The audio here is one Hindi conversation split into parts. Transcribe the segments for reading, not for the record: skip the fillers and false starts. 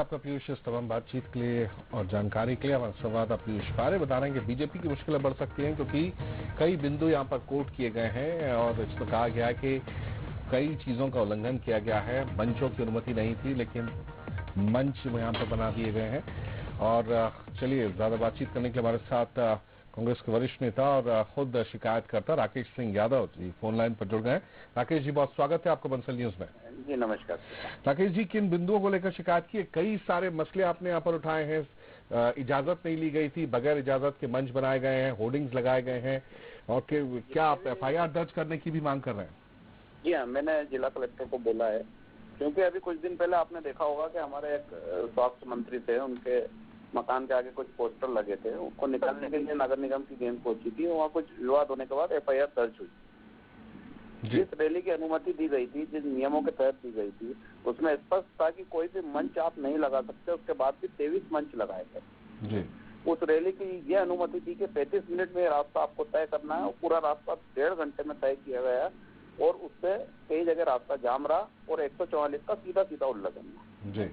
आपका पीयूष इस तमाम बातचीत के लिए और जानकारी के लिए हमारे संवाददाता पीयूष पारे बता रहे हैं कि बीजेपी की मुश्किलें बढ़ सकती हैं क्योंकि कई बिंदु यहां पर कोट किए गए हैं और इसमें कहा गया है कि कई चीजोों का उल्लंघन किया गया है। मंचों की अनुमति नहीं थी लेकिन मंच यहां पर बना दिए गए हैं। और चलिए ज्यादा बातचीत करने के लिए हमारे साथ कांग्रेस के वरिष्ठ नेता और खुद शिकायतकर्ता राकेश सिंह यादव जी फोन लाइन पर जुड़ गए हैं। राकेश जी, बहुत स्वागत है आपको बंसल न्यूज में। जी नमस्कार। राकेश जी, किन बिंदुओं को लेकर शिकायत की है? कई सारे मसले आपने यहाँ पर उठाए हैं। इजाजत नहीं ली गई थी, बगैर इजाजत के मंच बनाए गए हैं, होर्डिंग्स लगाए गए हैं और क्या आप FIR दर्ज करने की भी मांग कर रहे हैं? जी हाँ, मैंने जिला कलेक्टर को बोला है क्योंकि अभी कुछ दिन पहले आपने देखा होगा कि हमारे एक स्वास्थ्य मंत्री थे, उनके मकान के आगे कुछ पोस्टर लगे थे, उनको निकालने के लिए नगर निगम की गेंद पहुंची थी। वहाँ कुछ विवाद होने के बाद FIR दर्ज हुई। जिस रैली की अनुमति दी गई थी, जिस नियमों के तहत दी गई थी, उसमें स्पष्ट था कि कोई भी मंच आप नहीं लगा सकते। उसके बाद भी 23 मंच लगाए गए। उस रैली की ये अनुमति थी कि 35 मिनट में रास्ता आपको तय करना है और पूरा रास्ता 1.5 घंटे में तय किया गया और उससे कई जगह रास्ता जाम रहा और 144 का सीधा सीधा उल्लंघन।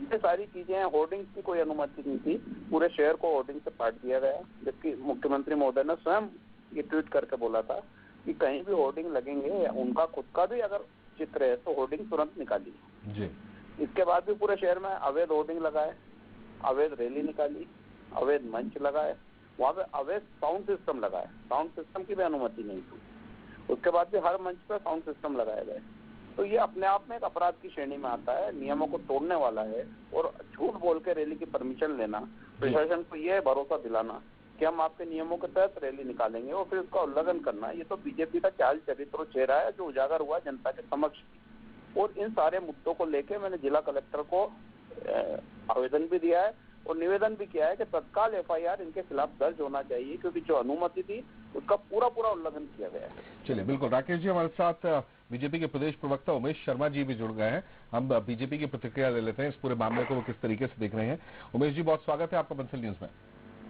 ये सारी चीजें, होर्डिंग्स की कोई अनुमति नहीं थी। पूरे शहर को होर्डिंग से पाट दिया गया, जबकि मुख्यमंत्री महोदय ने स्वयं ये ट्वीट करके बोला था कि कहीं भी होर्डिंग लगेंगे या उनका खुद का भी अगर चित्र है तो होर्डिंग तुरंत निकालिए। इसके बाद भी पूरे शहर में अवैध होर्डिंग लगाए, अवैध रैली निकाली, अवैध मंच लगाए, वहाँ पे अवैध साउंड सिस्टम लगाए। साउंड सिस्टम की भी अनुमति नहीं थी। उसके बाद भी हर मंच पर साउंड सिस्टम लगाए गए। तो ये अपने आप में एक अपराध की श्रेणी में आता है, नियमों को तोड़ने वाला है। और झूठ बोल के रैली की परमिशन लेना, प्रशासन को यह भरोसा दिलाना कि हम आपके नियमों के तहत रैली निकालेंगे और फिर उसका उल्लंघन करना, ये तो बीजेपी का चाल चरित्र और चेहरा है जो उजागर हुआ जनता के समक्ष। और इन सारे मुद्दों को लेकर मैंने जिला कलेक्टर को आवेदन भी दिया है और निवेदन भी किया है कि तत्काल FIR इनके खिलाफ दर्ज होना चाहिए, क्योंकि जो अनुमति थी उसका पूरा उल्लंघन किया गया है। चलिए, बिल्कुल। राकेश जी, हमारे साथ बीजेपी के प्रदेश प्रवक्ता उमेश शर्मा जी भी जुड़ गए हैं। हम बीजेपी की प्रतिक्रिया ले लेते हैं, इस पूरे मामले को वो किस तरीके से देख रहे हैं। उमेश जी, बहुत स्वागत है आपका बंसल न्यूज में।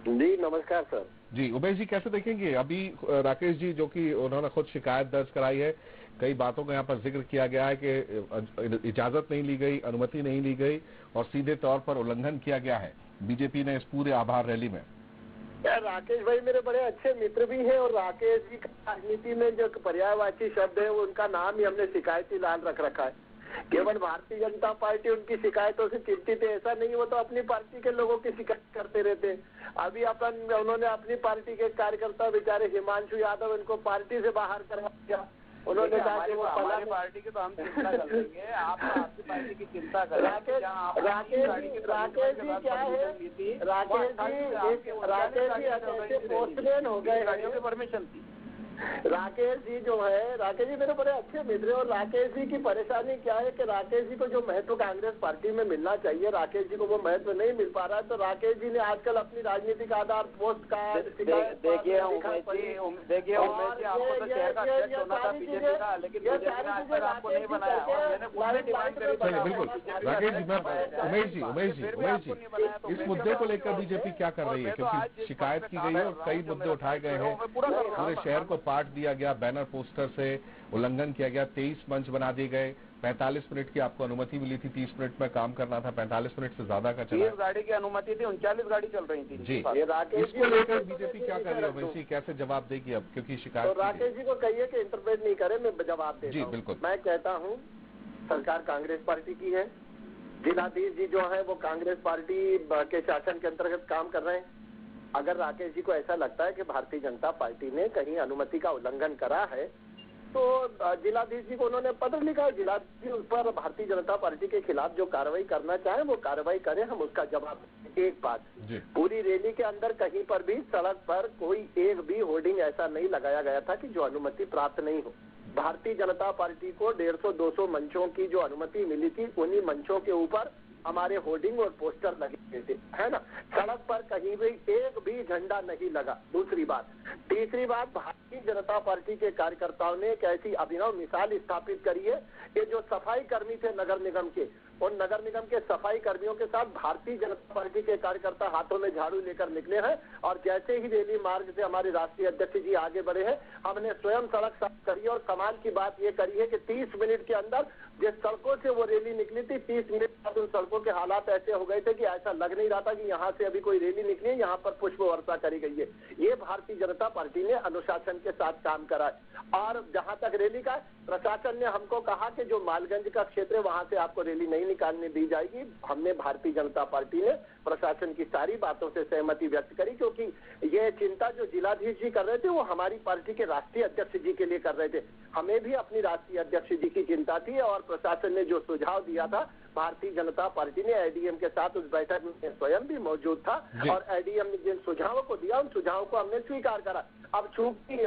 जी नमस्कार सर। जी उमेश जी, कैसे देखेंगे अभी राकेश जी जो कि उन्होंने खुद शिकायत दर्ज कराई है, कई बातों का यहाँ पर जिक्र किया गया है कि इजाजत नहीं ली गई, अनुमति नहीं ली गई और सीधे तौर पर उल्लंघन किया गया है बीजेपी ने इस पूरे आभार रैली में। यार राकेश भाई मेरे बड़े अच्छे मित्र भी हैं और राकेश जी का राजनीति में जो पर्यायवाची शब्द है वो उनका नाम ही हमने शिकायती लाल रख रखा है। केवल भारतीय जनता पार्टी उनकी शिकायतों से चिंतित है ऐसा नहीं, वो तो अपनी पार्टी के लोगों की शिकायत करते रहते। अभी उन्होंने अपनी पार्टी के कार्यकर्ता बेचारे हिमांशु यादव, इनको पार्टी से बाहर करवा दिया। उन्होंने कहा कि वो हमारी पार्टी की तो हम चिंता कर लेंगे, आप आपकी पार्टी की चिंता करें। राकेश जी क्या है, राकेश जी ऐसे पोस्टमैन हो गए हैं। परमिशन थी। राकेश जी जो है, राकेश जी मेरे बड़े अच्छे मित्र हैं और राकेश जी की परेशानी क्या है कि राकेश जी को जो महत्व कांग्रेस पार्टी में मिलना चाहिए, राकेश जी को वो महत्व नहीं मिल पा रहा है। तो राकेश जी ने आजकल अपनी राजनीतिक आधार पोस्ट का देखिए आपको तो शहर का अध्यक्ष होना था बीजेपी का, लेकिन आज तक आपको नहीं बनाया और मैंने पूरी डिमांड करी। बिल्कुल राकेश जी, उमेश जी, इस मुद्दे को लेकर बीजेपी क्या कर रही है? क्योंकि शिकायत की गई है और कई मुद्दे उठाए गए हैं, पूरे शहर को पाट दिया गया, बैनर पोस्टर से उल्लंघन किया गया, 23 मंच बना दिए गए, 45 मिनट की आपको अनुमति मिली थी, 30 मिनट में काम करना था, 45 मिनट से ज्यादा का चला। 30 गाड़ी की अनुमति थी, 39 गाड़ी चल रही थी। जी, इसको लेकर बीजेपी क्या कर रही है वैसे, कैसे जवाब देगी अब, क्योंकि शिकायत? तो राकेश जी को कहिए कि इंटरप्रेट नहीं करे, मैं जवाब देता हूं। जी बिल्कुल। मैं कहता हूँ सरकार कांग्रेस पार्टी की है, जिलाधीश जी जो है वो कांग्रेस पार्टी के शासन के अंतर्गत काम कर रहे हैं। अगर राकेश जी को ऐसा लगता है कि भारतीय जनता पार्टी ने कहीं अनुमति का उल्लंघन करा है तो जिलाधीश जी को उन्होंने पत्र लिखा है, जिलाधीश जी उस पर भारतीय जनता पार्टी के खिलाफ जो कार्रवाई करना चाहे वो कार्रवाई करें, हम उसका जवाब दें। एक बात, पूरी रैली के अंदर कहीं पर भी सड़क पर कोई एक भी होर्डिंग ऐसा नहीं लगाया गया था कि जो अनुमति प्राप्त नहीं हो। भारतीय जनता पार्टी को 150-200 मंचों की जो अनुमति मिली थी, उन्हीं मंचों के ऊपर हमारे होर्डिंग और पोस्टर लगे हुए थे, है ना। सड़क पर कहीं भी एक भी झंडा नहीं लगा। दूसरी बात, तीसरी बात, भारतीय जनता पार्टी के कार्यकर्ताओं ने एक ऐसी अभिनव मिसाल स्थापित करी है कि जो सफाई कर्मी थे नगर निगम के, उन नगर निगम के सफाई कर्मियों के साथ भारतीय जनता पार्टी के कार्यकर्ता हाथों में झाड़ू लेकर निकले हैं और जैसे ही रैली मार्ग से हमारे राष्ट्रीय अध्यक्ष जी आगे बढ़े हैं, हमने स्वयं सड़क साफ करी और कमाल की बात ये करी है कि 30 मिनट के अंदर जिस सड़कों से वो रैली निकली थी, 30 मिनट बाद उन सड़कों के हालात ऐसे हो गए थे कि ऐसा लग नहीं रहा था कि यहाँ से अभी कोई रैली निकली है, यहाँ पर पुष्प वर्षा करी गई है। ये भारतीय जनता पार्टी ने अनुशासन के साथ काम करा है। और जहां तक रैली का, प्रशासन ने हमको कहा कि जो मालगंज का क्षेत्र है वहां से आपको रैली नहीं निकालने दी जाएगी। हमने भारतीय जनता पार्टी ने प्रशासन की सारी बातों से सहमति व्यक्त करी, क्योंकि ये चिंता जो जिलाधीश जी कर रहे थे वो हमारी पार्टी के राष्ट्रीय अध्यक्ष जी के लिए कर रहे थे। हमें भी अपनी राष्ट्रीय अध्यक्ष जी की चिंता थी और प्रशासन ने जो सुझाव दिया था, भारतीय जनता पार्टी ने एडीएम के साथ उस बैठक में स्वयं भी मौजूद था और एडीएम ने जिन सुझावों को दिया उन सुझावों को हमने स्वीकार करा। अब चूंकि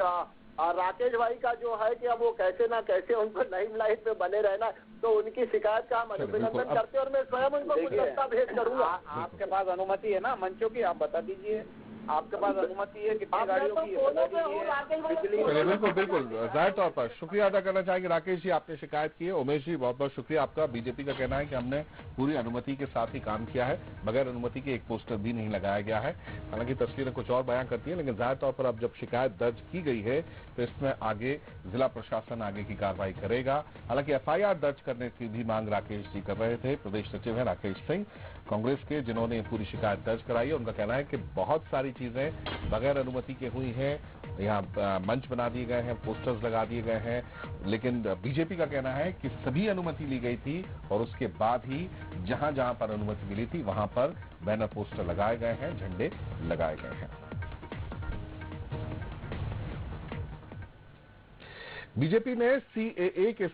राकेश भाई का जो है कि अब वो कैसे ना कैसे उनको लाइमलाइट में बने रहना, तो उनकी शिकायत का हम अभिनंदन करते हैं और मैं स्वयं उनको गुलदस्ता भेंट करूंगा। आपके पास अनुमति है ना मंचों की, आप बता दीजिए आपके पास अनुमति है कितनी गाड़ियों की है? बिल्कुल बिल्कुल, जाहिर तौर पर शुक्रिया अदा करना चाहेंगे राकेश जी, आपने शिकायत की है। उमेश जी बहुत बहुत शुक्रिया आपका। बीजेपी का कहना है कि हमने पूरी अनुमति के साथ ही काम किया है, बगैर अनुमति के एक पोस्टर भी नहीं लगाया गया है। हालांकि तस्वीरें कुछ और बयां करती है, लेकिन जाहिर तौर पर अब जब शिकायत दर्ज की गई है तो इसमें आगे जिला प्रशासन आगे की कार्रवाई करेगा। हालांकि एफआईआर दर्ज करने की भी मांग राकेश जी कर रहे थे। प्रदेश सचिव है राकेश सिंह कांग्रेस के, जिन्होंने पूरी शिकायत दर्ज कराई है। उनका कहना है कि बहुत सारी चीजें बगैर अनुमति के हुई हैं, यहाँ मंच बना दिए गए हैं, पोस्टर्स लगा दिए गए हैं, लेकिन बीजेपी का कहना है कि सभी अनुमति ली गई थी और उसके बाद ही जहां जहां पर अनुमति मिली थी वहां पर बैनर पोस्टर लगाए गए हैं, झंडे लगाए गए हैं। बीजेपी ने सीएए के